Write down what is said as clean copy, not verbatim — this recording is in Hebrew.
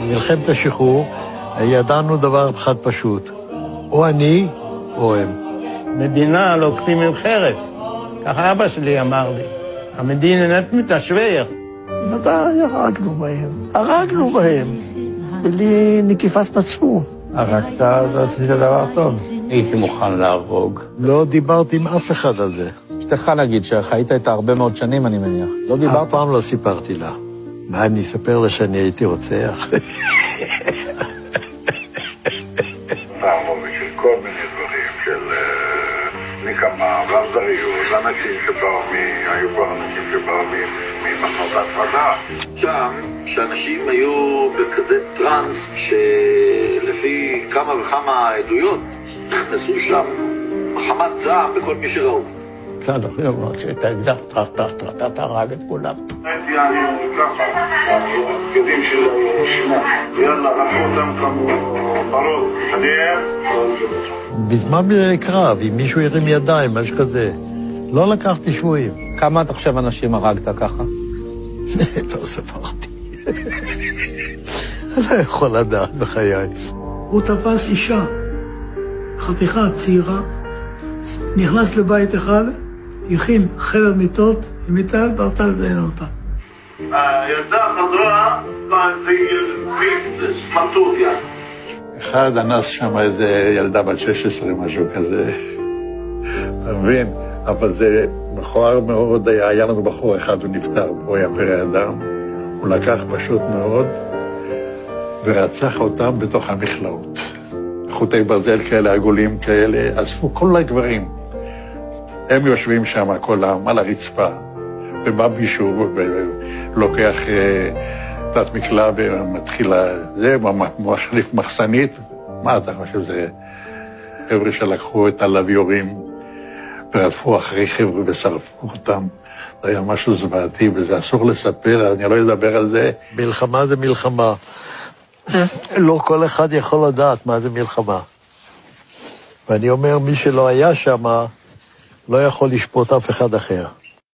במלחמת השחרור ידענו דבר אחד פשוט, או אני או הם. מדינה לוקחים עם חרב, ככה אבא שלי אמר לי. המדינה מתשוור. ודאי, הרגנו בהם, בלי נקיפת מצפון. הרגת, אז עשית דבר טוב. הייתי מוכן להרוג. לא דיברתי עם אף אחד על זה. אשתך נגיד, שחיית איתה הרבה מאוד שנים, אני מניח. לא דיברת? אף פעם לא סיפרתי לה. מה, אני אספר לה שאני הייתי רוצח? פעמו בשביל כל מיני דברים של נקמה, ואכזריות, אנשים שבאו היו כבר אנשים שבאו ממחנות ההפרדה. שם, כשאנשים היו בכזה טרנס, שלפי כמה וכמה עדויות, נכנסו שם מחמת זעם בכל מי שראו. קצת אחרי אמרו שאתה אקדח, אתה הרג את כולם. הייתי אני ככה, הבגדים שלו שינה, יאללה, רפו אותם כמו פרות, בזמן קרב, אם מישהו ירים ידיים, משהו כזה, לא לקחתי שבויים. כמה אתה חושב אנשים הרגת ככה? לא ספרתי. אני לא יכול לדעת בחיי. הוא תפס אישה, חתיכה צעירה, נכנס לבית אחד, הכין חדר מיטות, עם מיטל, ברטה לזיין אותה. הילדה חזרה, סמרטו אותי. אחד אנס שם איזה ילדה בת 16, משהו כזה. אתה מבין? אבל זה מכוער מאוד, היה לנו בחור אחד, הוא נפטר, הוא היה פרא אדם. הוא לקח פשוט מאוד, ורצח אותם בתוך המכלאות. חוטי ברזל כאלה, עגולים כאלה, אספו כל הגברים. הם יושבים שם כולם על הרצפה, ובא מישהו ולוקח תת מקלע ומתחיל זה, מחליף מחסנית. מה אתה חושב? זה חבר'ה שלקחו את הלוויורים ורדפו אחרי חבר'ה ושרפו אותם. זה היה משהו זוועתי, וזה אסור לספר, אני לא אדבר על זה. מלחמה זה מלחמה. לא כל אחד יכול לדעת מה זה מלחמה. ואני אומר, מי שלא היה שם, לא יכול לשפוט אף אחד אחר.